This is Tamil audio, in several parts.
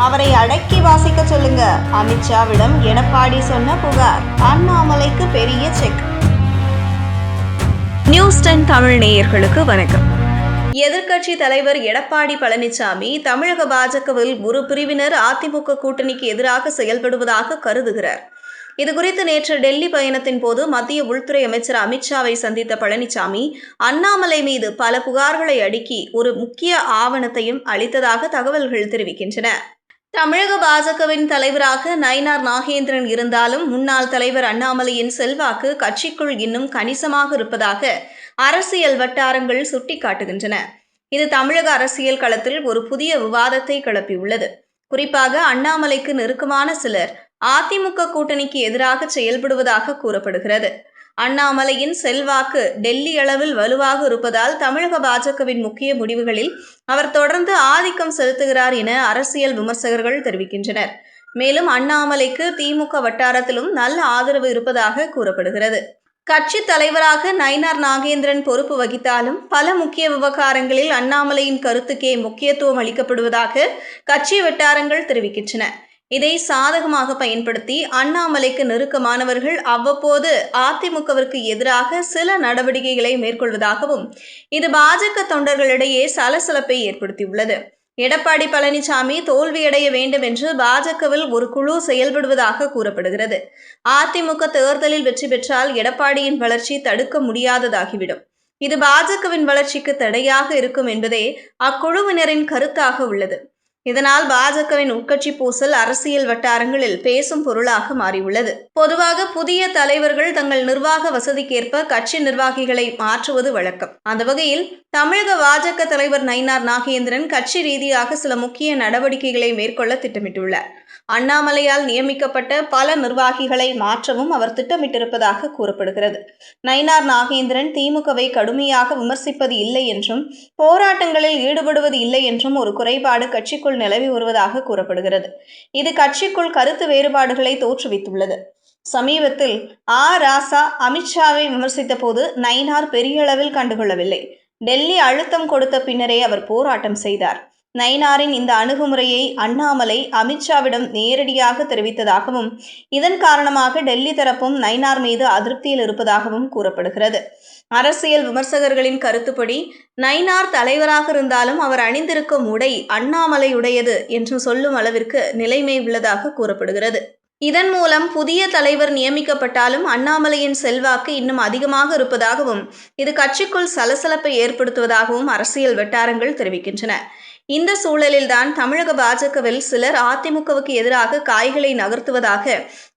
அவரை அடக்கி வாசிக்க சொல்லுங்க. அமித்ஷாவிடம் எடப்பாடி சொன்ன புகார். அண்ணாமலைக்கு பெரிய செக். நியூஸ் 10 தமிழ் நேயர்களுக்கு வணக்கம். எதிர்க்கட்சி தலைவர் எடப்பாடி பழனிசாமி தமிழக பாஜகவில் ஒரு பிரிவினர் அதிமுக கூட்டணிக்கு எதிராக செயல்படுவதாக கருதுகிறார். இதுகுறித்து நேற்று டெல்லி பயணத்தின் போது மத்திய உள்துறை அமைச்சர் அமித்ஷாவை சந்தித்த பழனிசாமி அண்ணாமலை மீது பல புகார்களை அடுக்கி ஒரு முக்கிய ஆவணத்தையும் அளித்ததாக தகவல்கள் தெரிவிக்கின்றன. தமிழக பாஜகவின் தலைவராக நயினார் நாகேந்திரன் இருந்தாலும் முன்னாள் தலைவர் அண்ணாமலையின் செல்வாக்கு கட்சிக்குள் இன்னும் கணிசமாக இருப்பதாக அரசியல் வட்டாரங்கள் சுட்டிக்காட்டுகின்றன. இது தமிழக அரசியல் களத்தில் ஒரு புதிய விவாதத்தை கிளப்பியுள்ளது. குறிப்பாக அண்ணாமலைக்கு நெருக்கமான சிலர் அதிமுக கூட்டணிக்கு எதிராக செயல்படுவதாக கூறப்படுகிறது. அண்ணாமலையின் செல்வாக்கு டெல்லி அளவில் வலுவாக இருப்பதால் தமிழக பாஜகவின் முக்கிய முடிவுகளில் அவர் தொடர்ந்து ஆதிக்கம் செலுத்துகிறார் என அரசியல் விமர்சகர்கள் தெரிவிக்கின்றனர். மேலும் அண்ணாமலைக்கு திமுக வட்டாரத்திலும் நல்ல ஆதரவு இருப்பதாக கூறப்படுகிறது. கட்சி தலைவராக நயினார் நாகேந்திரன் பொறுப்பு வகித்தாலும் பல முக்கிய விவகாரங்களில் அண்ணாமலையின் கருத்துக்கே முக்கியத்துவம் அளிக்கப்படுவதாக கட்சி வட்டாரங்கள் தெரிவிக்கின்றன. இதை சாதகமாக பயன்படுத்தி அண்ணாமலைக்கு நெருக்கமானவர்கள் அவ்வப்போது அதிமுகவிற்கு எதிராக சில நடவடிக்கைகளை மேற்கொள்வதாகவும் இது பாஜக தொண்டர்களிடையே சலசலப்பை ஏற்படுத்தியுள்ளது. எடப்பாடி பழனிசாமி தோல்வியடைய வேண்டும் என்று பாஜகவில் ஒரு குழு செயல்படுவதாக கூறப்படுகிறது. அதிமுக தேர்தலில் வெற்றி பெற்றால் எடப்பாடியின் வளர்ச்சி தடுக்க முடியாததாகிவிடும். இது பாஜகவின் வளர்ச்சிக்கு தடையாக இருக்கும் என்பதே அக்குழுவினரின் கருத்தாக உள்ளது. இதனால் பாஜகவின் உட்கட்சி பூசல் அரசியல் வட்டாரங்களில் பேசும் பொருளாக மாறியுள்ளது. பொதுவாக புதிய தலைவர்கள் தங்கள் நிர்வாக வசதிக்கேற்ப கட்சி நிர்வாகிகளை மாற்றுவது வழக்கம். அந்த வகையில் தமிழக பாஜக தலைவர் நயினார் நாகேந்திரன் கட்சி ரீதியாக சில முக்கிய நடவடிக்கைகளை மேற்கொள்ள திட்டமிட்டுள்ளார். அண்ணாமலையால் நியமிக்கப்பட்ட பல நிர்வாகிகளை மாற்றவும் அவர் திட்டமிட்டிருப்பதாக கூறப்படுகிறது. நயினார் நாகேந்திரன் திமுகவை கடுமையாக விமர்சிப்பது இல்லை என்றும் போராட்டங்களில் ஈடுபடுவது இல்லை என்றும் ஒரு குறைபாடு கட்சிக்குள் நிலவி வருவதாக கூறப்படுகிறது. இது கட்சிக்குள் கருத்து வேறுபாடுகளை தோற்றுவித்துள்ளது. சமீபத்தில் ராசா அமித்ஷாவை விமர்சித்த போது நயினார் பெரிய அளவில் கண்டுகொள்ளவில்லை. டெல்லி அழுத்தம் கொடுத்த பின்னரே அவர் போராட்டம் செய்தார். நயினாரின் இந்த அணுகுமுறையை அண்ணாமலை அமித்ஷாவிடம் நேரடியாக தெரிவித்ததாகவும் இதன் காரணமாக டெல்லி தரப்பும் நயினார் மீது அதிருப்தியில் இருப்பதாகவும் கூறப்படுகிறது. அரசியல் விமர்சகர்களின் கருத்துப்படி நயினார் தலைவராக இருந்தாலும் அவர் அணிந்திருக்கும் உடை அண்ணாமலையுடையது என்று சொல்லும் அளவிற்கு நிலைமை உள்ளதாக கூறப்படுகிறது. இதன் மூலம் புதிய தலைவர் நியமிக்கப்பட்டாலும் அண்ணாமலையின் செல்வாக்கு இன்னும் அதிகமாக இருப்பதாகவும் இது கட்சிக்குள் சலசலப்பை ஏற்படுத்துவதாகவும் அரசியல் வட்டாரங்கள் தெரிவிக்கின்றன. இந்த சூழலில்தான் தமிழக பாஜகவில் சிலர் அதிமுகவுக்கு எதிராக காய்களை நகர்த்துவதாக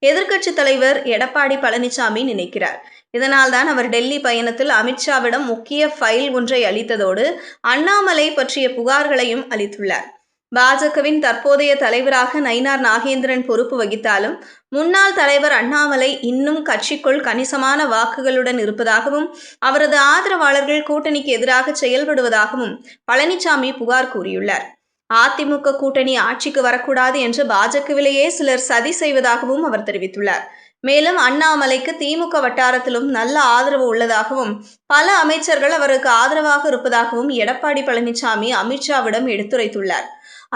எதிர்க்கட்சி தலைவர் எடப்பாடி பழனிசாமி நினைக்கிறார். இதனால்தான் அவர் டெல்லி பயணத்தில் அமித்ஷாவிடம் முக்கிய ஃபைல் ஒன்றை அளித்ததோடு அண்ணாமலை பற்றிய புகார்களையும் அளித்துள்ளார். பாஜகவின் தற்போதைய தலைவராக நயினார் நாகேந்திரன் பொறுப்பு வகித்தாலும் முன்னாள் தலைவர் அண்ணாமலை இன்னும் கட்சிக்குள் கணிசமான வாக்குகளுடன் இருப்பதாகவும் அவரது ஆதரவாளர்கள் கூட்டணிக்கு எதிராக செயல்படுவதாகவும் பழனிசாமி புகார் கூறியுள்ளார். அதிமுக கூட்டணி ஆட்சிக்கு வரக்கூடாது என்று பாஜகவிலேயே சிலர் சதி செய்வதாகவும் அவர் தெரிவித்துள்ளார். மேலும் அண்ணாமலைக்கு திமுக வட்டாரத்திலும் நல்ல ஆதரவு உள்ளதாகவும் பல அமைச்சர்கள் அவருக்கு ஆதரவாக இருப்பதாகவும் எடப்பாடி பழனிசாமி அமித்ஷாவிடம் எடுத்துரைத்துள்ளார்.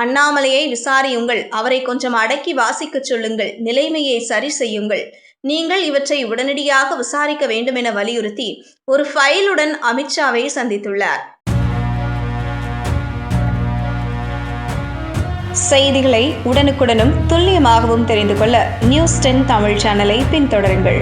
அண்ணாமலையை விசாரியுங்கள், அவரை கொஞ்சம் அடக்கி வாசிக்க சொல்லுங்கள், நிலைமையை சரி செய்யுங்கள், நீங்கள் இவற்றை உடனடியாக விசாரிக்க வேண்டும் என வலியுறுத்தி ஒரு ஃபைலுடன் அமித்ஷாவை சந்தித்துள்ளார். செய்திகளை உடனுக்குடனும் துல்லியமாகவும் தெரிந்து கொள்ள நியூஸ் 10 தமிழ் சேனலை பின்தொடருங்கள்.